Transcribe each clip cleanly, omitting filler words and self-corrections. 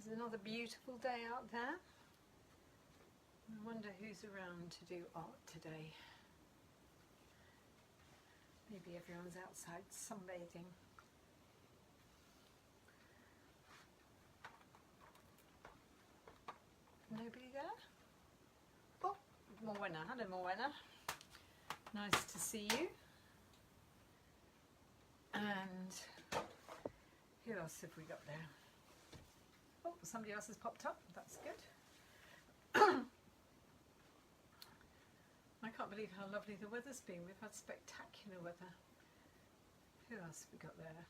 It's another beautiful day out there. I wonder who's around to do art today. Maybe everyone's outside sunbathing. Nobody there? Oh, Morwenna. Hello, Morwenna. Nice to see you. And who else have we got there? Oh, somebody else has popped up. That's good. I can't believe how lovely the weather's been. We've had spectacular weather. Who else have we got there?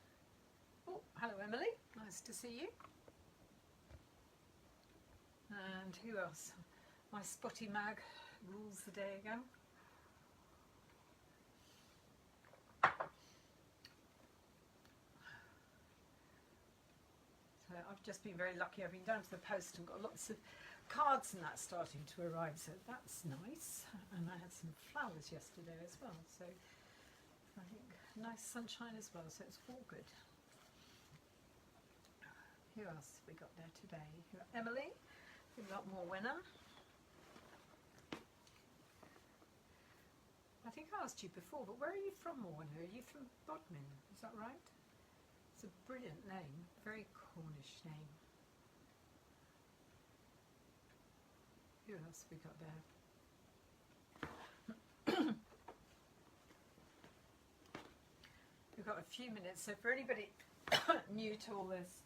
Oh, hello, Emily. Nice to see you. And who else? My spotty mag rules the day again. So I've just been very lucky. I've been down to the post and got lots of cards and that starting to arrive, so that's nice. And I had some flowers yesterday as well, so I think nice sunshine as well, so it's all good. Who else have we got there today? Emily. We've got Morwenna. I think I asked you before, but where are you from, Morwenna? Are you from Bodmin? Is that right? It's a brilliant name, very Cornish name. Who else have we got there? We've got a few minutes, so for anybody new to all this,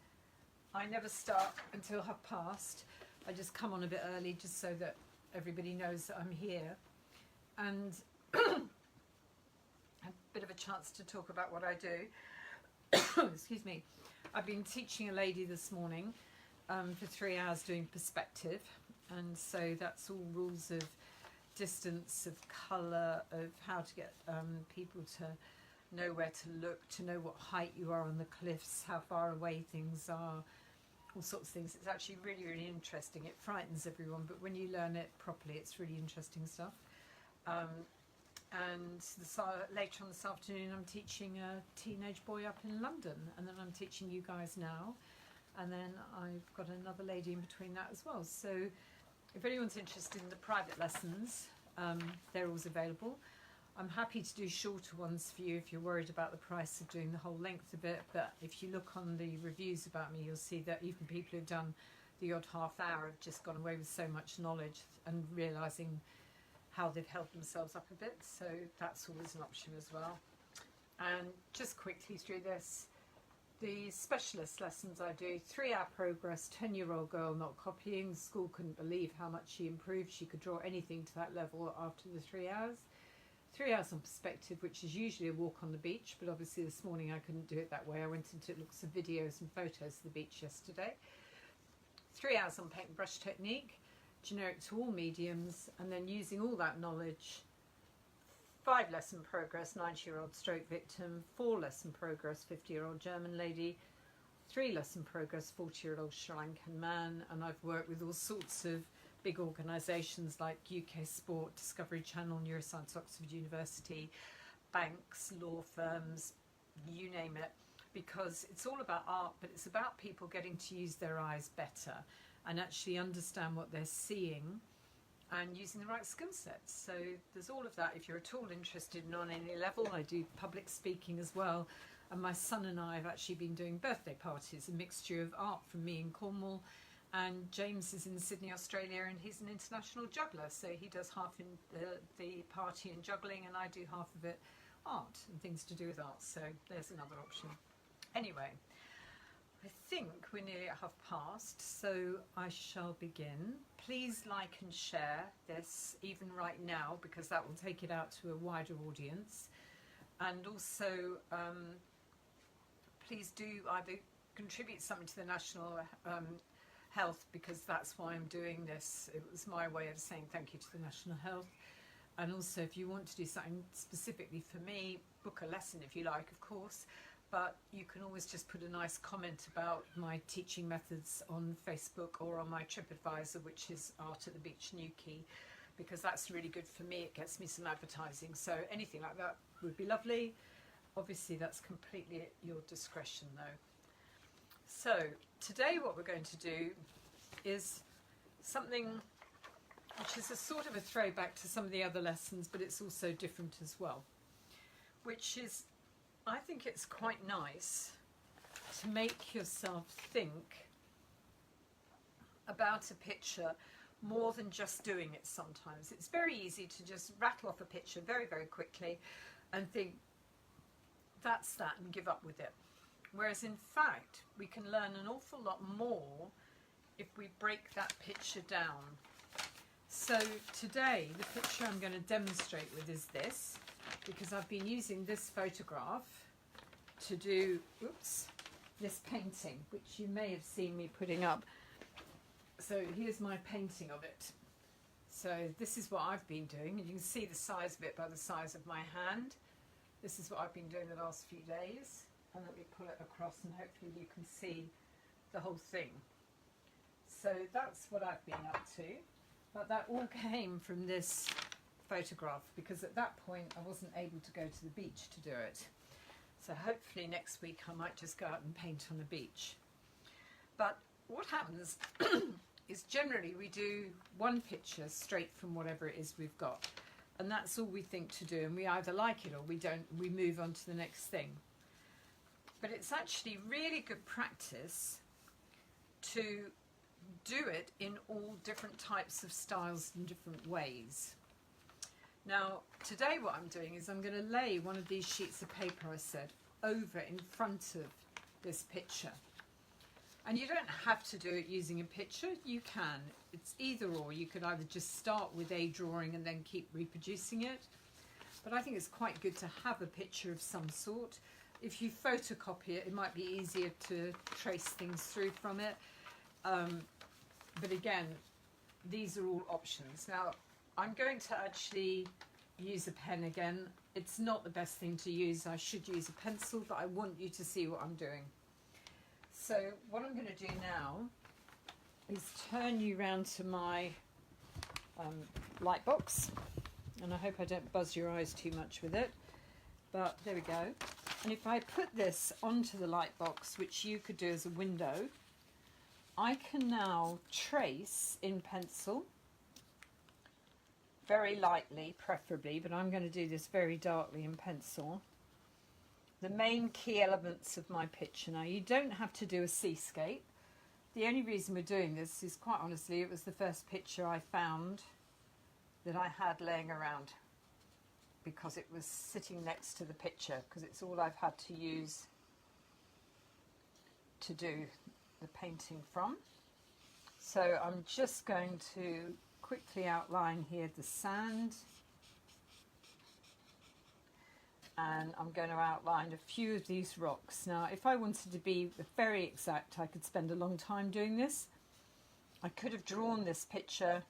I never start until past. I just come on a bit early just so that everybody knows that I'm here. And a bit of a chance to talk about what I do. Excuse me. I've been teaching a lady this morning for 3 hours doing perspective. And so that's all rules of distance, of colour, of how to get people to know where to look, to know what height you are on the cliffs, how far away things are, all sorts of things. It's actually really, really interesting. It frightens everyone, but when you learn it properly, it's really interesting stuff. And later on this afternoon, I'm teaching a teenage boy up in London, and then I'm teaching you guys now. And then I've got another lady in between that as well. So if anyone's interested in the private lessons, they're always available. I'm happy to do shorter ones for you if you're worried about the price of doing the whole length of it. But if you look on the reviews about me, you'll see that even people who've done the odd half hour have just gone away with so much knowledge and realising how they've held themselves up a bit. So that's always an option as well. And just quickly through this, the specialist lessons I do, 3-hour progress, 10-year-old girl not copying. The school couldn't believe how much she improved. She could draw anything to that level after the 3 hours. 3 hours on perspective, which is usually a walk on the beach, but obviously this morning I couldn't do it that way. I went into lots of videos and photos of the beach yesterday. 3 hours on paint and brush technique, generic to all mediums, and then using all that knowledge, 5 lesson progress, 90-year-old stroke victim, 4 lesson progress, 50-year-old German lady, 3 lesson progress, 40-year-old Sri Lankan man, and I've worked with all sorts of big organisations like UK Sport, Discovery Channel, Neuroscience, Oxford University, banks, law firms, you name it, because it's all about art, but it's about people getting to use their eyes better and actually understand what they're seeing and using the right skill sets. So there's all of that. If you're at all interested in on any level, I do public speaking as well. And my son and I have actually been doing birthday parties, a mixture of art from me in Cornwall. And James is in Sydney, Australia, and he's an international juggler. So he does half in the party and juggling, and I do half of it art and things to do with art. So there's another option. Anyway, I think we're nearly at past, so I shall begin. Please like and share this even right now, because that will take it out to a wider audience. And also, please do either contribute something to the National Health, because that's why I'm doing this. It was my way of saying thank you to the National Health. And also, if you want to do something specifically for me, book a lesson if you like, of course. But you can always just put a nice comment about my teaching methods on Facebook or on my TripAdvisor, which is Art at the Beach Newquay, because that's really good for me. It gets me some advertising. So anything like that would be lovely. Obviously, that's completely at your discretion, though. So today what we're going to do is something which is a sort of a throwback to some of the other lessons, but it's also different as well, which is, I think it's quite nice to make yourself think about a picture more than just doing it sometimes. It's very easy to just rattle off a picture very, very quickly and think, that's that, and give up with it. Whereas in fact, we can learn an awful lot more if we break that picture down. So today, the picture I'm going to demonstrate with is this, because I've been using this photograph to do, this painting, which you may have seen me putting up. So here's my painting of it. So this is what I've been doing, and you can see the size of it by the size of my hand. This is what I've been doing the last few days. And let me pull it across and hopefully you can see the whole thing. So that's what I've been up to. But that all came from this photograph, because at that point I wasn't able to go to the beach to do it. So hopefully next week I might just go out and paint on a beach. But what happens is generally we do one picture straight from whatever it is we've got. And that's all we think to do. And we either like it or we don't, we move on to the next thing. But it's actually really good practice to do it in all different types of styles and different ways. Now, today what I'm doing is I'm going to lay one of these sheets of paper, I said, over in front of this picture. And you don't have to do it using a picture. You can. It's either or. You could either just start with a drawing and then keep reproducing it. But I think it's quite good to have a picture of some sort. If you photocopy it, it might be easier to trace things through from it. But again, these are all options. Now, I'm going to actually use a pen again. It's not the best thing to use. I should use a pencil, but I want you to see what I'm doing. So what I'm going to do now is turn you round to my light box. And I hope I don't buzz your eyes too much with it. But there we go. And if I put this onto the light box, which you could do as a window, I can now trace in pencil, very lightly preferably, but I'm going to do this very darkly in pencil, the main key elements of my picture. Now, you don't have to do a seascape. The only reason we're doing this is, quite honestly, it was the first picture I found that I had laying around, because it was sitting next to the picture, because it's all I've had to use to do the painting from. So I'm just going to quickly outline here the sand, and I'm going to outline a few of these rocks. Now, if I wanted to be very exact, I could spend a long time doing this. I could have drawn this picture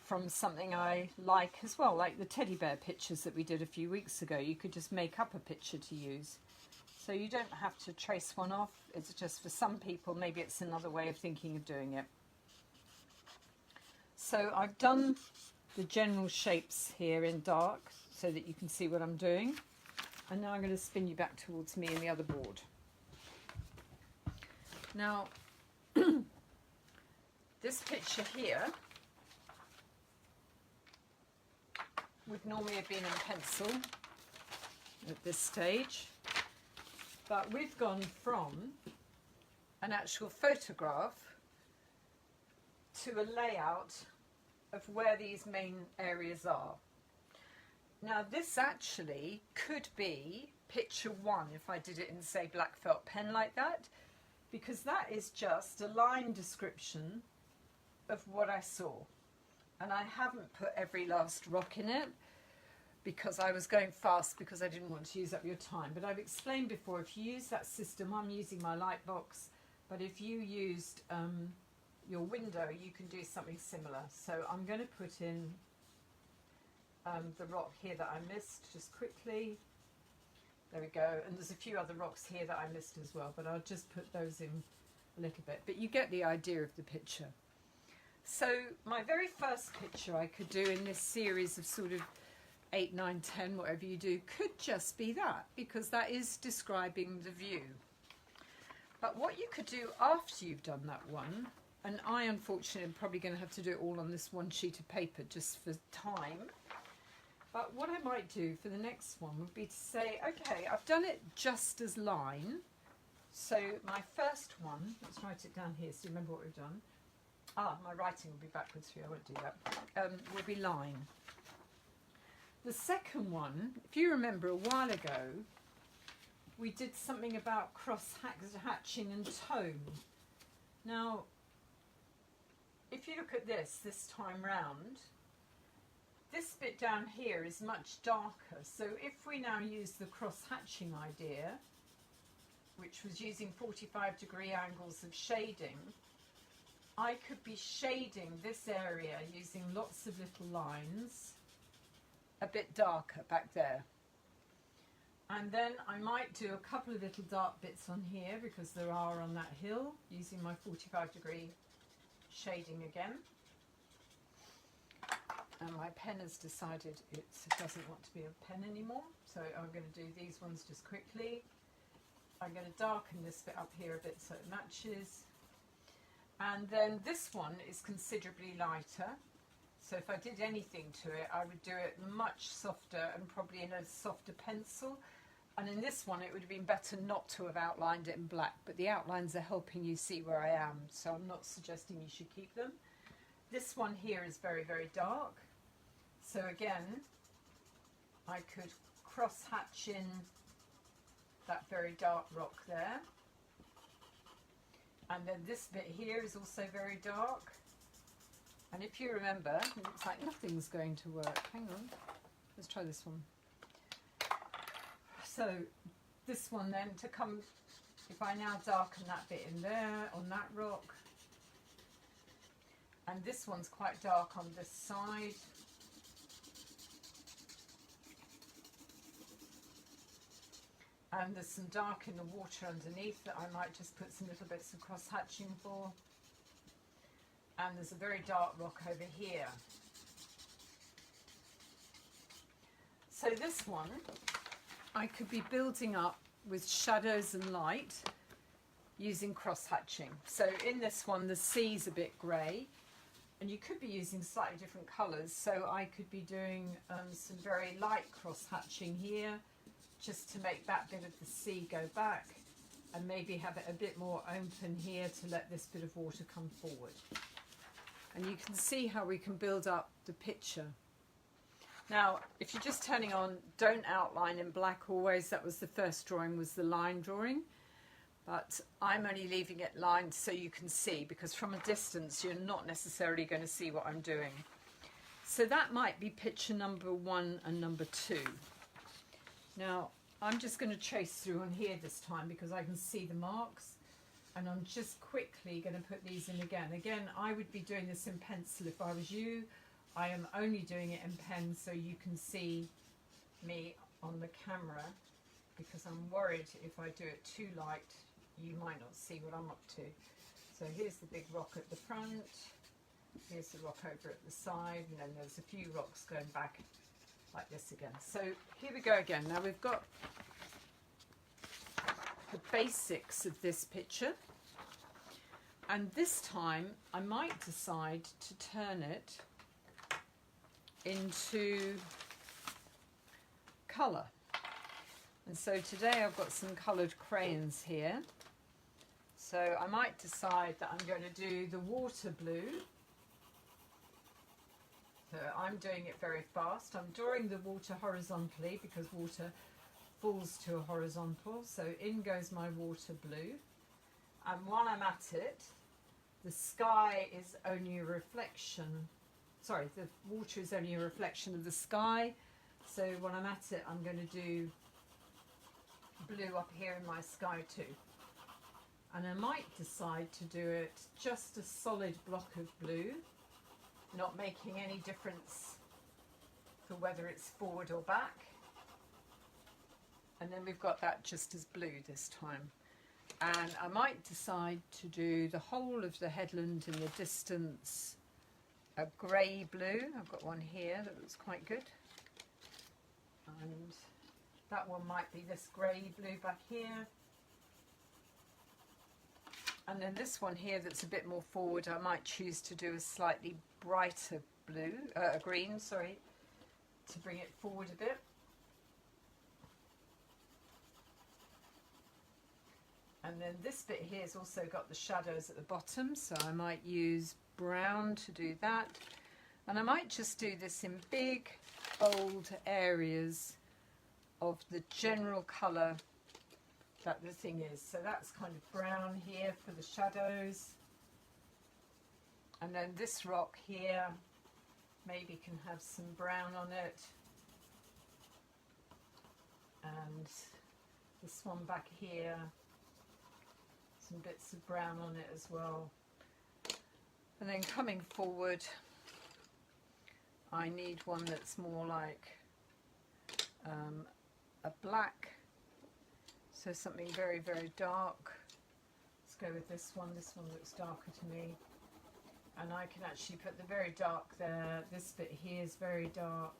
from something I like as well, like the teddy bear pictures that we did a few weeks ago. You could just make up a picture to use. So you don't have to trace one off. It's just, for some people, maybe it's another way of thinking of doing it. So I've done the general shapes here in dark so that you can see what I'm doing. And now I'm going to spin you back towards me and the other board. Now, this picture here would normally have been in pencil at this stage, but we've gone from an actual photograph to a layout of where these main areas are. Now, this actually could be picture one if I did it in, say, black felt pen like that, because that is just a line description of what I saw. And I haven't put every last rock in it because I was going fast, because I didn't want to use up your time. But I've explained before, if you use that system, I'm using my light box, but if you used your window, you can do something similar. So I'm going to put in the rock here that I missed just quickly. There we go. And there's a few other rocks here that I missed as well, but I'll just put those in a little bit. But you get the idea of the picture. So my very first picture I could do in this series of sort of 8, 9, 10, whatever you do, could just be that, because that is describing the view. But what you could do after you've done that one, and I unfortunately am probably going to have to do it all on this one sheet of paper just for time. But what I might do for the next one would be to say, okay, I've done it just as line. So my first one, let's write it down here so you remember what we've done. My writing will be backwards for you, I won't do that. Will be line. The second one, if you remember a while ago, we did something about cross-hatching and tone. Now, if you look at this time round, this bit down here is much darker. So if we now use the cross-hatching idea, which was using 45-degree angles of shading, I could be shading this area using lots of little lines, a bit darker back there. And then I might do a couple of little dark bits on here because there are on that hill, using my 45-degree shading again. And my pen has decided it doesn't want to be a pen anymore, so I'm going to do these ones just quickly. I'm going to darken this bit up here a bit so it matches. And then this one is considerably lighter. So if I did anything to it, I would do it much softer and probably in a softer pencil. And in this one, it would have been better not to have outlined it in black, but the outlines are helping you see where I am, so I'm not suggesting you should keep them. This one here is very, very dark. So again, I could cross-hatch in that very dark rock there. And then this bit here is also very dark. And if you remember, it looks like nothing's going to work. Hang on, let's try this one. So this one then to come, if I now darken that bit in there on that rock, and this one's quite dark on this side. And there's some dark in the water underneath that I might just put some little bits of cross-hatching for. And there's a very dark rock over here. So this one, I could be building up with shadows and light using cross-hatching. So in this one, the sea's a bit grey, and you could be using slightly different colours. So I could be doing some very light cross-hatching here, just to make that bit of the sea go back, and maybe have it a bit more open here to let this bit of water come forward. And you can see how we can build up the picture. Now, if you're just turning on, don't outline in black always. That was the first drawing, was the line drawing. But I'm only leaving it lined so you can see, because from a distance you're not necessarily going to see what I'm doing. So that might be picture number 1 and number 2. Now, I'm just going to trace through on here this time because I can see the marks, and I'm just quickly going to put these in again. Again, I would be doing this in pencil if I was you. I am only doing it in pen so you can see me on the camera, because I'm worried if I do it too light, you might not see what I'm up to. So here's the big rock at the front, here's the rock over at the side, and then there's a few rocks going back like this again. So here we go again. Now we've got the basics of this picture, and this time I might decide to turn it into colour. And so today I've got some coloured crayons here. So I might decide that I'm going to do the water blue. So I'm doing it very fast. I'm drawing the water horizontally because water falls to a horizontal. So in goes my water blue. And while I'm at it, the sky is only a reflection. Sorry, the water is only a reflection of the sky. So when I'm at it, I'm going to do blue up here in my sky too. And I might decide to do it just a solid block of blue, not making any difference for whether it's forward or back. And then we've got that just as blue this time. And I might decide to do the whole of the headland in the distance a grey blue. I've got one here that looks quite good. And that one might be this grey blue back here. And then this one here that's a bit more forward, I might choose to do a slightly brighter blue, green, sorry, to bring it forward a bit. And then this bit here has also got the shadows at the bottom, so I might use brown to do that. And I might just do this in big, bold areas of the general colour that the thing is. So that's kind of brown here for the shadows. And then this rock here maybe can have some brown on it. And this one back here, some bits of brown on it as well. And then coming forward, I need one that's more like a black. So something very, very dark. Let's go with this one. This one looks darker to me. And I can actually put the very dark there. This bit here is very dark.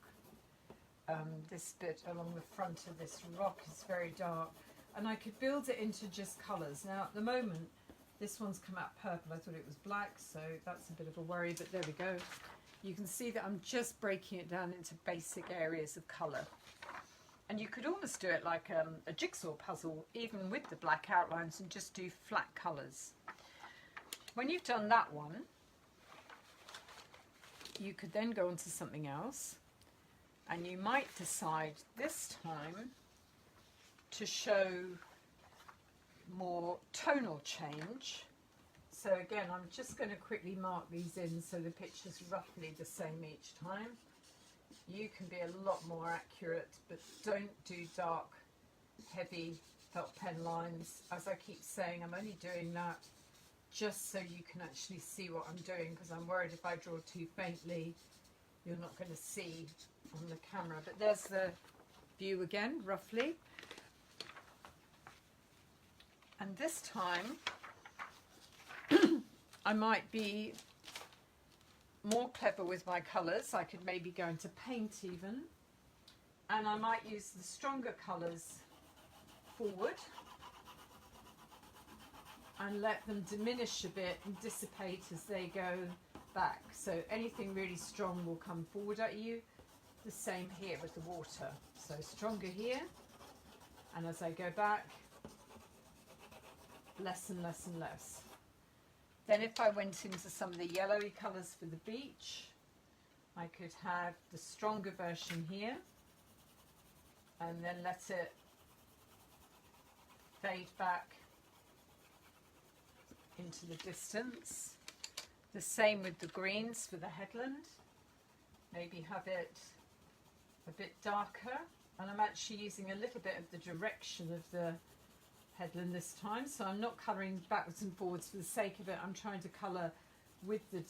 This bit along the front of this rock is very dark. And I could build it into just colours. Now at the moment, this one's come out purple. I thought it was black, so that's a bit of a worry, but there we go. You can see that I'm just breaking it down into basic areas of colour. And you could almost do it like a jigsaw puzzle, even with the black outlines, and just do flat colours. When you've done that one, you could then go on to something else, and you might decide this time to show more tonal change. So again, I'm just going to quickly mark these in so the picture's roughly the same each time. You can be a lot more accurate, but don't do dark, heavy felt pen lines. As I keep saying, I'm only doing that just so you can actually see what I'm doing, because I'm worried if I draw too faintly, you're not going to see on the camera. But there's the view again, roughly. And this time, I might be more clever with my colours. I could maybe go into paint even, and I might use the stronger colours forward and let them diminish a bit and dissipate as they go back. So anything really strong will come forward at you. The same here with the water. So stronger here, and as I go back, less and less and less. Then if I went into some of the yellowy colours for the beach, I could have the stronger version here and then let it fade back into the distance. The same with the greens for the headland. Maybe have it a bit darker, and I'm actually using a little bit of the direction of the headland this time, so I'm not colouring backwards and forwards for the sake of it. I'm trying to colour with the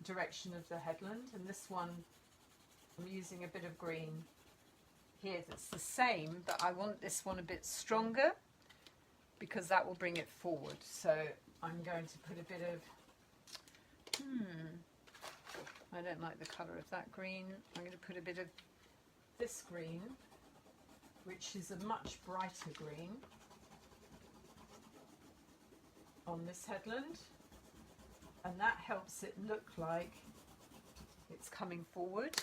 direction of the headland, and this one I'm using a bit of green here that's the same, but I want this one a bit stronger because that will bring it forward. So I'm going to put a bit of I don't like the colour of that green. I'm going to put a bit of this green, which is a much brighter green, on this headland, and that helps it look like it's coming forward.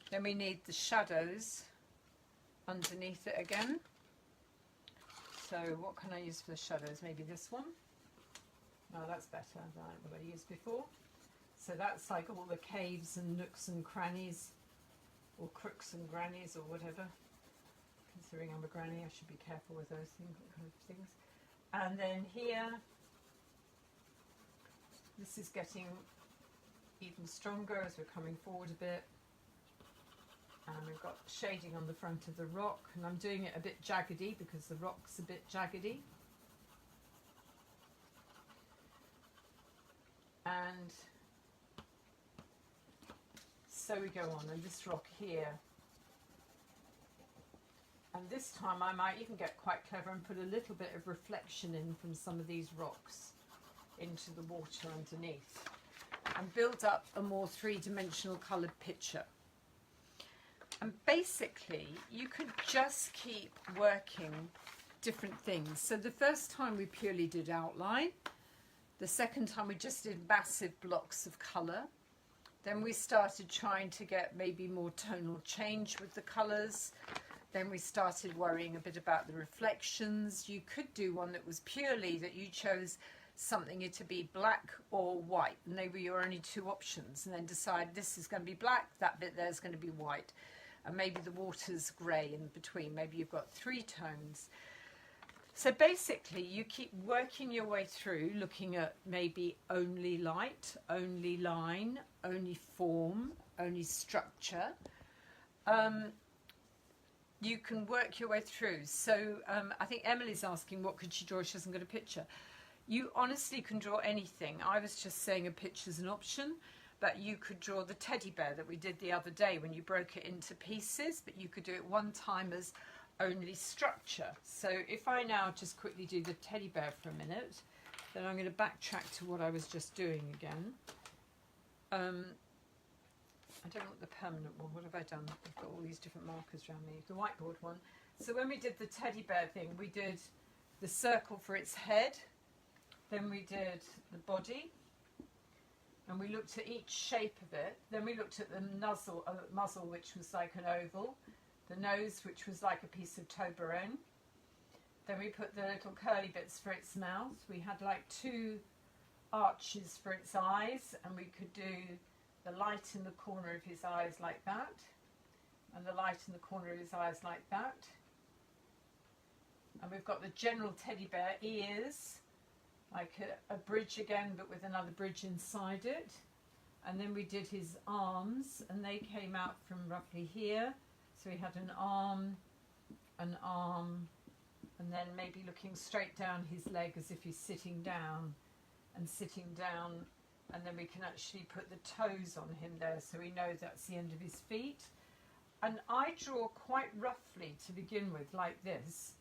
Then we need the shadows underneath it again. So what can I use for the shadows? Maybe this one. No, that's better than what I used before. So that's like all the caves and nooks and crannies, or crooks and grannies, or whatever. Considering I'm a granny, I should be careful with those kind of things. And then here, this is getting even stronger as we're coming forward a bit. And we've got shading on the front of the rock, and I'm doing it a bit jaggedy because the rock's a bit jaggedy. And so we go on, and this rock here. And this time I might even get quite clever and put a little bit of reflection in from some of these rocks into the water underneath, and build up a more three-dimensional coloured picture. And basically you could just keep working different things. So the first time we purely did outline. The second time we just did massive blocks of colour. Then we started trying to get maybe more tonal change with the colours. Then we started worrying a bit about the reflections. You could do one that was purely that you chose something to be black or white, and they were your only two options, and then decide this is going to be black, that bit there's going to be white, and maybe the water's grey in between. Maybe you've got three tones. So basically you keep working your way through, looking at maybe only light, only line, only form, only structure. You can work your way through. So I think Emily's asking what could she draw, she hasn't got a picture. You honestly can draw anything. I was just saying a picture's an option, but you could draw the teddy bear that we did the other day when you broke it into pieces, but you could do it one time as only structure. So if I now just quickly do the teddy bear for a minute, then I'm going to backtrack to what I was just doing again. I don't want the permanent one. What have I done? I've got all these different markers around me. The whiteboard one. So when we did the teddy bear thing, we did the circle for its head, then we did the body, and we looked at each shape of it. Then we looked at the muzzle, which was like an oval, the nose, which was like a piece of Toblerone. Then we put the little curly bits for its mouth. We had like two arches for its eyes, and we could do the light in the corner of his eyes like that, and the light in the corner of his eyes like that. And we've got the general teddy bear ears, like a bridge again, but with another bridge inside it. And then we did his arms, and they came out from roughly here. So we had an arm, and then maybe looking straight down his leg as if he's sitting down, and sitting down, and then we can actually put the toes on him there so we know that's the end of his feet. And I draw quite roughly to begin with, like this.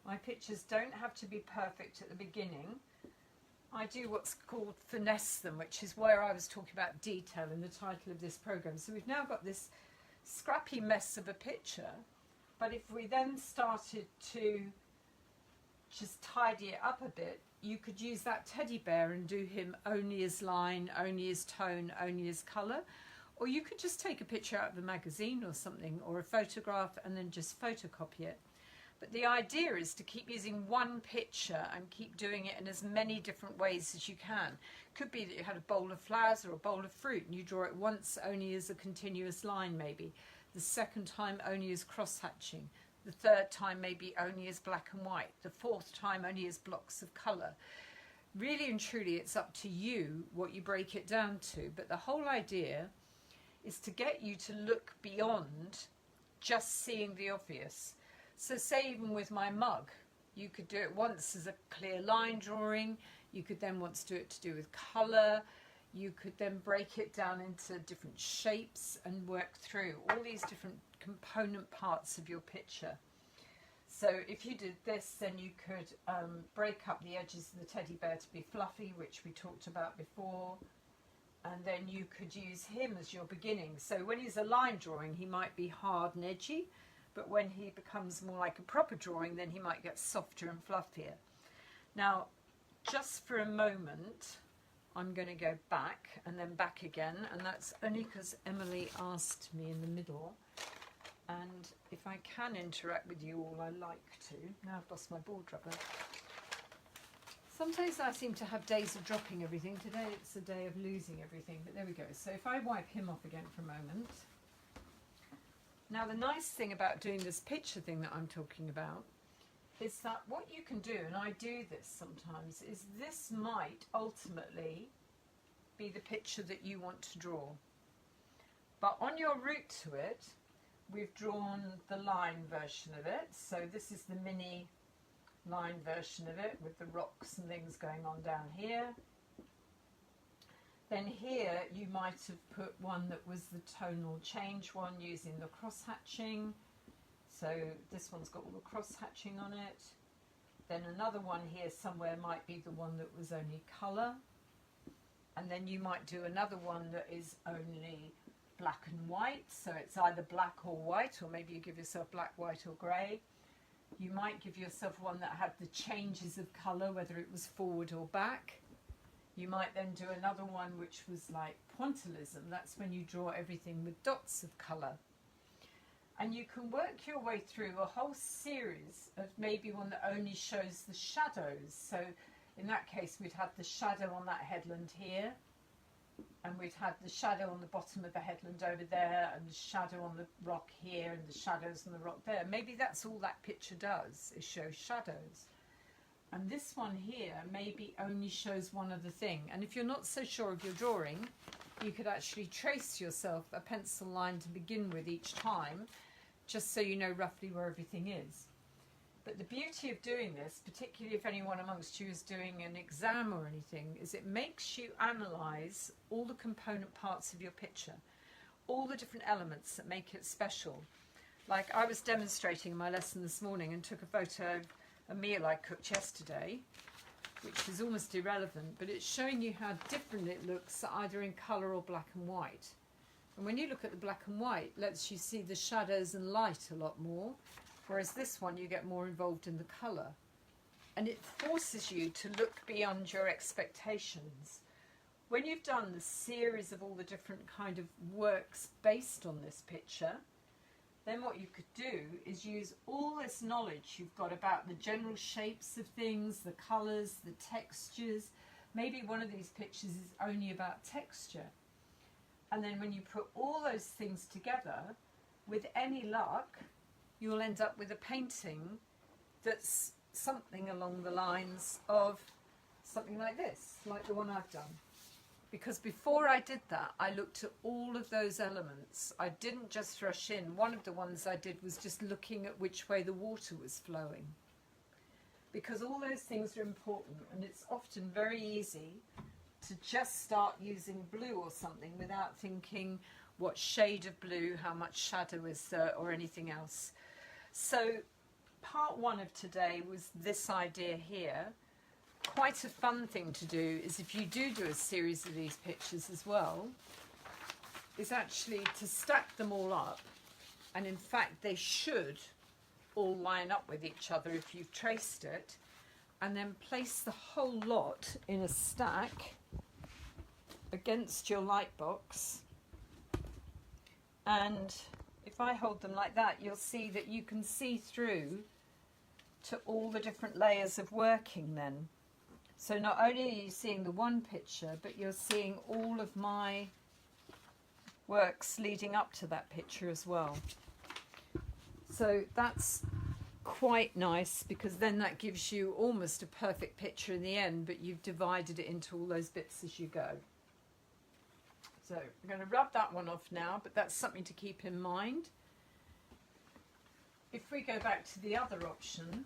My pictures don't have to be perfect at the beginning. I do what's called finesse them, which is where I was talking about detail in the title of this program. So we've now got this scrappy mess of a picture, but if we then started to just tidy it up a bit, you could use that teddy bear and do him only as line, only as tone, only as colour, or you could just take a picture out of a magazine or something, or a photograph, and then just photocopy it. But the idea is to keep using one picture and keep doing it in as many different ways as you can. Could be that you had a bowl of flowers or a bowl of fruit and you draw it once only as a continuous line maybe. The second time only as cross-hatching. The third time maybe only as black and white. The fourth time only as blocks of colour. Really and truly it's up to you what you break it down to. But the whole idea is to get you to look beyond just seeing the obvious. So say even with my mug, you could do it once as a clear line drawing, you could then want to do it to do with colour, you could then break it down into different shapes and work through all these different component parts of your picture. So if you did this, then you could break up the edges of the teddy bear to be fluffy, which we talked about before, and then you could use him as your beginning. So when he's a line drawing, he might be hard and edgy, but when he becomes more like a proper drawing, then he might get softer and fluffier. Now, just for a moment, I'm going to go back and then back again, and that's only because Emily asked me in the middle, and if I can interact with you all, I like to. Now I've lost my board rubber. Sometimes I seem to have days of dropping everything. Today it's a day of losing everything, but there we go. So if I wipe him off again for a moment. Now the nice thing about doing this picture thing that I'm talking about is that what you can do, and I do this sometimes, is this might ultimately be the picture that you want to draw. But on your route to it, we've drawn the line version of it. So this is the mini line version of it with the rocks and things going on down here. Then here you might have put one that was the tonal change one using the cross-hatching. So this one's got all the cross-hatching on it. Then another one here somewhere might be the one that was only colour. And then you might do another one that is only black and white. So it's either black or white, or maybe you give yourself black, white or grey. You might give yourself one that had the changes of colour, whether it was forward or back. You might then do another one which was like pointillism. That's when you draw everything with dots of colour. And you can work your way through a whole series of maybe one that only shows the shadows. So in that case, we'd have the shadow on that headland here, and we'd have the shadow on the bottom of the headland over there, and the shadow on the rock here, and the shadows on the rock there. Maybe that's all that picture does, is show shadows. And this one here maybe only shows one other thing. And if you're not so sure of your drawing, you could actually trace yourself a pencil line to begin with each time, just so you know roughly where everything is. But the beauty of doing this, particularly if anyone amongst you is doing an exam or anything, is it makes you analyse all the component parts of your picture, all the different elements that make it special. Like I was demonstrating in my lesson this morning and took a photo of a meal I cooked yesterday, which is almost irrelevant, but it's showing you how different it looks either in colour or black and white. And when you look at the black and white, it lets you see the shadows and light a lot more, whereas this one you get more involved in the colour. And it forces you to look beyond your expectations. When you've done the series of all the different kind of works based on this picture, then what you could do is use all this knowledge you've got about the general shapes of things, the colours, the textures. Maybe one of these pictures is only about texture. And then when you put all those things together, with any luck, you'll end up with a painting that's something along the lines of something like this, like the one I've done. Because before I did that, I looked at all of those elements. I didn't just rush in. One of the ones I did was just looking at which way the water was flowing. Because all those things are important, and it's often very easy to just start using blue or something without thinking what shade of blue, how much shadow is there, or anything else. So part one of today was this idea here. Quite a fun thing to do is, if you do a series of these pictures as well, is actually to stack them all up, and in fact they should all line up with each other if you've traced it, and then place the whole lot in a stack against your light box. And if I hold them like that, you'll see that you can see through to all the different layers of working then. So not only are you seeing the one picture, but you're seeing all of my works leading up to that picture as well. So that's quite nice, because then that gives you almost a perfect picture in the end, but you've divided it into all those bits as you go. So I'm going to rub that one off now, but that's something to keep in mind. If we go back to the other option,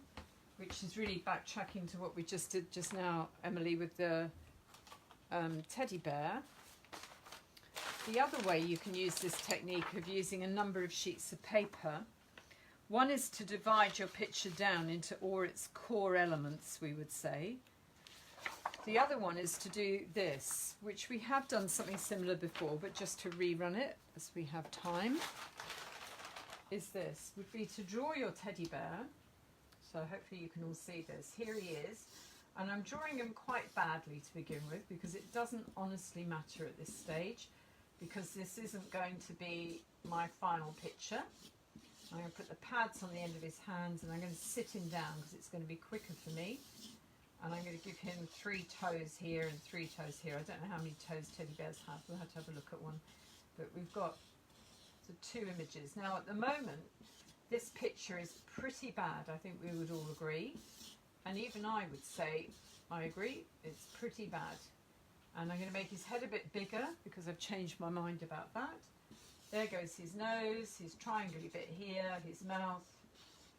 which is really backtracking to what we just did just now, Emily, with the teddy bear. The other way you can use this technique of using a number of sheets of paper, one is to divide your picture down into all its core elements, we would say. The other one is to do this, which we have done something similar before, but just to rerun it as we have time, is this, would be to draw your teddy bear. So hopefully you can all see this. Here he is. And I'm drawing him quite badly to begin with, because it doesn't honestly matter at this stage, because this isn't going to be my final picture. I'm going to put the pads on the end of his hands, and I'm going to sit him down because it's going to be quicker for me. And I'm going to give him 3 toes here and 3 toes here. I don't know how many toes teddy bears have. We'll have to have a look at one. But we've got the 2 images. Now at the moment, this picture is pretty bad, I think we would all agree. And even I would say, I agree, it's pretty bad. And I'm going to make his head a bit bigger, because I've changed my mind about that. There goes his nose, his triangle bit here, his mouth,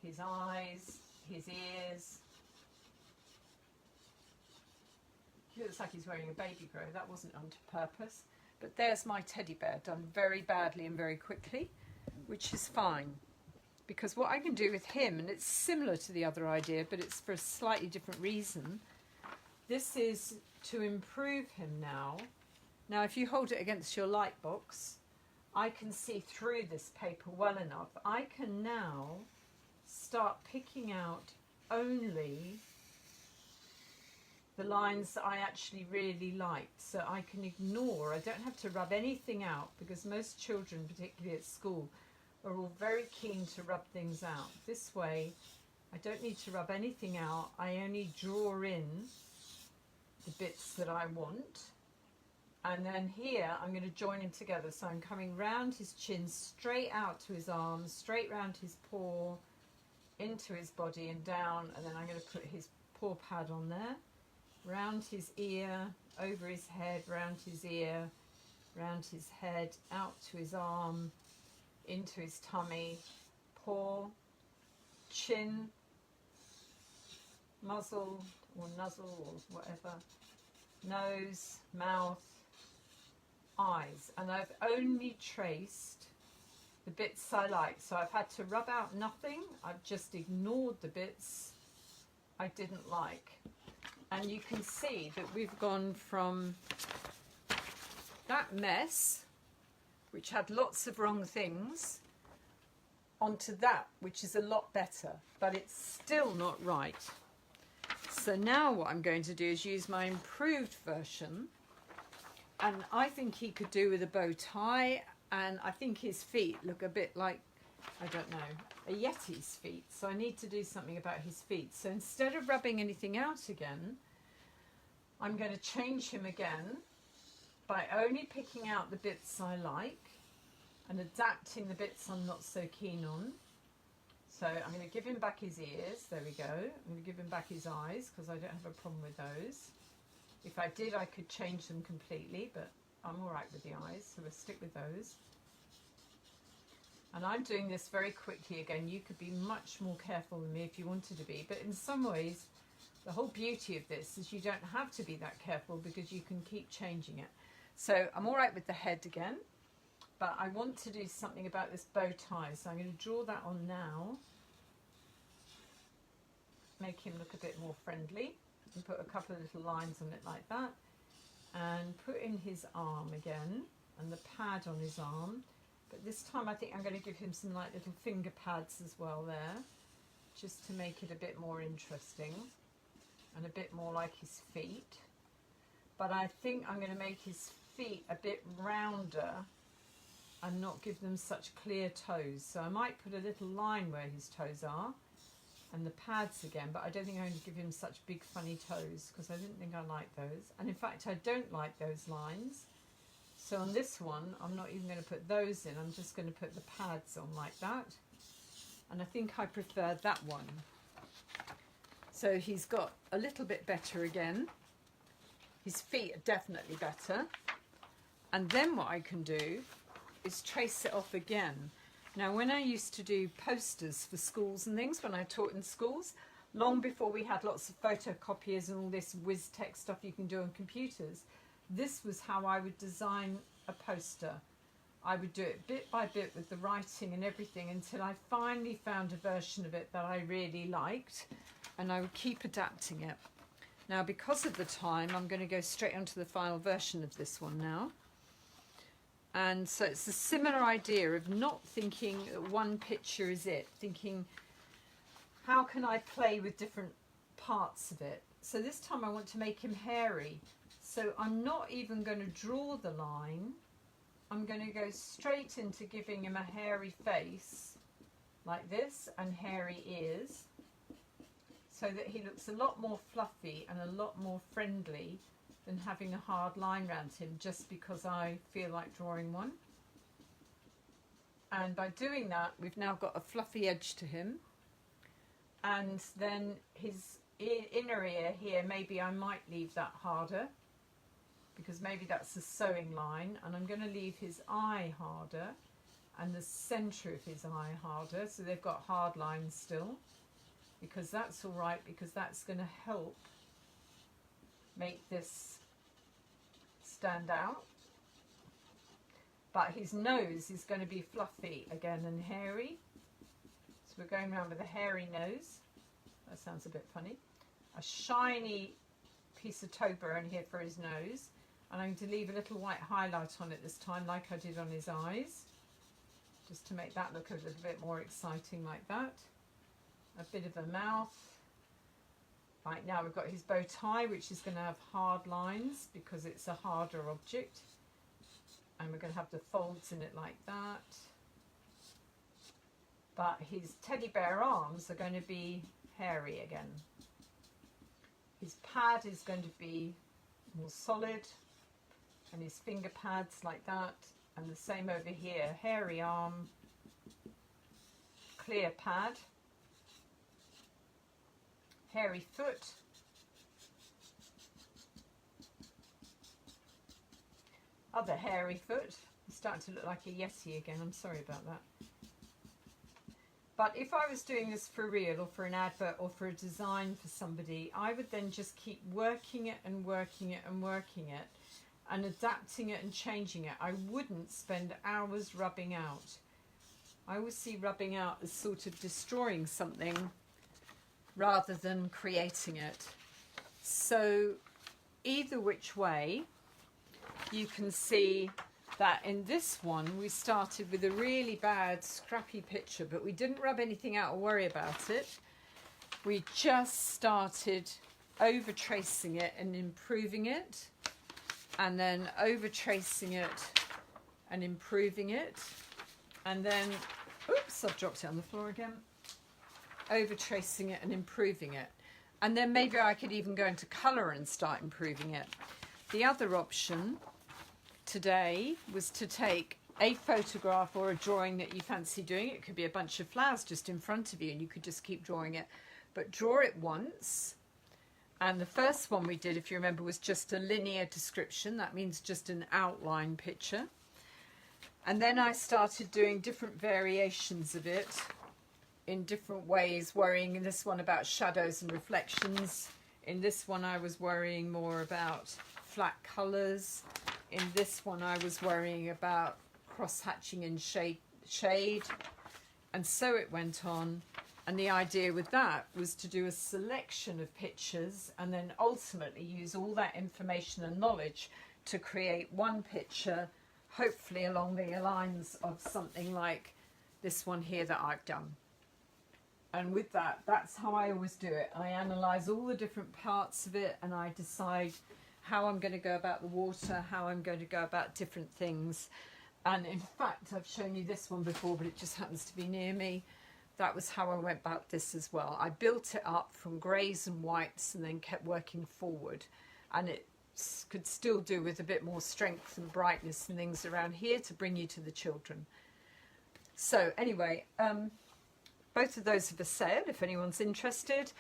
his eyes, his ears. He looks like he's wearing a baby grow. That wasn't on purpose. But there's my teddy bear, done very badly and very quickly, which is fine. Because what I can do with him, and it's similar to the other idea, but it's for a slightly different reason, this is to improve him now. Now, if you hold it against your light box, I can see through this paper well enough. I can now start picking out only the lines that I actually really liked, so I can ignore, I don't have to rub anything out, because most children, particularly at school, are all very keen to rub things out. This way I don't need to rub anything out, I only draw in the bits that I want, and then here I'm going to join him together. So I'm coming round his chin, straight out to his arms, straight round his paw, into his body and down, and then I'm going to put his paw pad on there, round his ear, over his head, round his ear, round his head, out to his arm, into his tummy, paw, chin, muzzle or nuzzle or whatever, nose, mouth, eyes. And I've only traced the bits I like, so I've had to rub out nothing, I've just ignored the bits I didn't like. And you can see that we've gone from that mess, which had lots of wrong things, onto that, which is a lot better, but it's still not right. So now what I'm going to do is use my improved version, and I think he could do with a bow tie, and I think his feet look a bit like, I don't know, a Yeti's feet, so I need to do something about his feet. So instead of rubbing anything out again, I'm going to change him again by only picking out the bits I like and adapting the bits I'm not so keen on. So I'm going to give him back his ears, there we go. I'm going to give him back his eyes, because I don't have a problem with those. If I did, I could change them completely, but I'm all right with the eyes, so we'll stick with those. And I'm doing this very quickly again. You could be much more careful than me if you wanted to be, but in some ways the whole beauty of this is you don't have to be that careful, because you can keep changing it. So I'm all right with the head again, but I want to do something about this bow tie, so I'm going to draw that on now, make him look a bit more friendly, and put a couple of little lines on it like that, and put in his arm again and the pad on his arm. But this time I think I'm going to give him some like little finger pads as well there, just to make it a bit more interesting and a bit more like his feet. But I think I'm going to make his feet a bit rounder and not give them such clear toes. So I might put a little line where his toes are and the pads again, but I don't think I'm going to give him such big funny toes, because I didn't think I liked those. And in fact I don't like those lines. So on this one, I'm not even going to put those in. I'm just going to put the pads on like that. And I think I prefer that one. So he's got a little bit better again. His feet are definitely better. And then what I can do is trace it off again. Now, when I used to do posters for schools and things, when I taught in schools, long before we had lots of photocopiers and all this whiz tech stuff you can do on computers, this was how I would design a poster. I would do it bit by bit with the writing and everything until I finally found a version of it that I really liked, and I would keep adapting it. Now, because of the time, I'm going to go straight onto the final version of this one now. And so it's a similar idea of not thinking that one picture is it, thinking how can I play with different parts of it. So this time I want to make him hairy. So I'm not even going to draw the line. I'm going to go straight into giving him a hairy face like this and hairy ears, so that he looks a lot more fluffy and a lot more friendly than having a hard line around him just because I feel like drawing one. And by doing that, we've now got a fluffy edge to him. And then his inner ear here, maybe I might leave that harder, because maybe that's a sewing line, and I'm going to leave his eye harder and the centre of his eye harder, so they've got hard lines still, because that's all right, because that's going to help make this stand out. But his nose is going to be fluffy again and hairy, so we're going around with a hairy nose. That sounds a bit funny. A shiny piece of toe bone here for his nose. And I'm going to leave a little white highlight on it this time, like I did on his eyes, just to make that look a little bit more exciting like that. a bit of a mouth. Right, now we've got his bow tie, which is going to have hard lines because it's a harder object. And we're going to have the folds in it like that. But his teddy bear arms are going to be hairy again. His pad is going to be more solid, and his finger pads like that. And the same over here, hairy arm, clear pad. Hairy foot, other hairy foot. He's starting to look like a Yeti again. I'm sorry about that. But if I was doing this for real or for an advert or for a design for somebody, I would then just keep working it and working it and working it and adapting it and changing it. I wouldn't spend hours rubbing out. I always see rubbing out as sort of destroying something rather than creating it. So either which way, you can see that in this one we started with a really bad scrappy picture, but we didn't rub anything out or worry about it. We just started over tracing it and improving it, and then over tracing it and improving it, and then oops, I've dropped it on the floor again. Over tracing it and improving it, and then maybe I could even go into colour and start improving it. The other option today was to take a photograph or a drawing that you fancy doing. It could be a bunch of flowers just in front of you and you could just keep drawing it, but draw it once. And the first one we did, if you remember, was just a linear description. That means just an outline picture. And then I started doing different variations of it in different ways, worrying in this one about shadows and reflections. In this one I was worrying more about flat colours. In this one I was worrying about cross-hatching and shade. And so it went on. And the idea with that was to do a selection of pictures and then ultimately use all that information and knowledge to create one picture, hopefully along the lines of something like this one here that I've done. And with that, that's how I always do it. I analyse all the different parts of it and I decide how I'm going to go about the water, how I'm going to go about different things. And in fact, I've shown you this one before, but it just happens to be near me. That was how I went about this as well. I built it up from greys and whites and then kept working forward. And it could still do with a bit more strength and brightness and things around here to bring you to the children. So anyway, both of those are for sale if anyone's interested,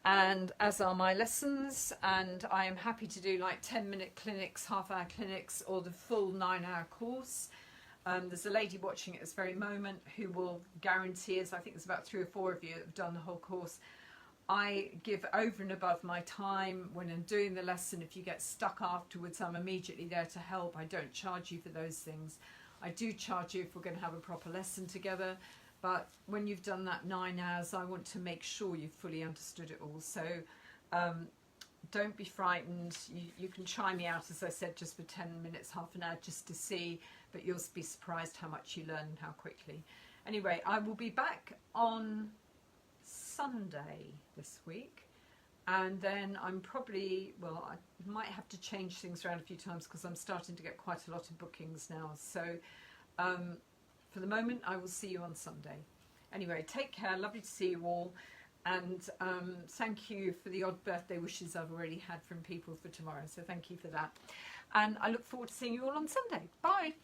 and as are my lessons, and I am happy to do like 10-minute clinics, half-hour clinics, or the full 9-hour course. There's a lady watching at this very moment who will guarantee us, I think there's about 3 or 4 of you that have done the whole course. I give over and above my time when I'm doing the lesson. If you get stuck afterwards, I'm immediately there to help. I don't charge you for those things. I do charge you if we're going to have a proper lesson together. But when you've done that 9 hours, I want to make sure you've fully understood it all. So don't be frightened. You can try me out, as I said, just for 10 minutes, half an hour, just to see. But you'll be surprised how much you learn and how quickly. Anyway, I will be back on Sunday this week. And then I'm probably, well, I might have to change things around a few times because I'm starting to get quite a lot of bookings now. So for the moment, I will see you on Sunday. Anyway, take care. Lovely to see you all. And thank you for the odd birthday wishes I've already had from people for tomorrow. So thank you for that. And I look forward to seeing you all on Sunday. Bye.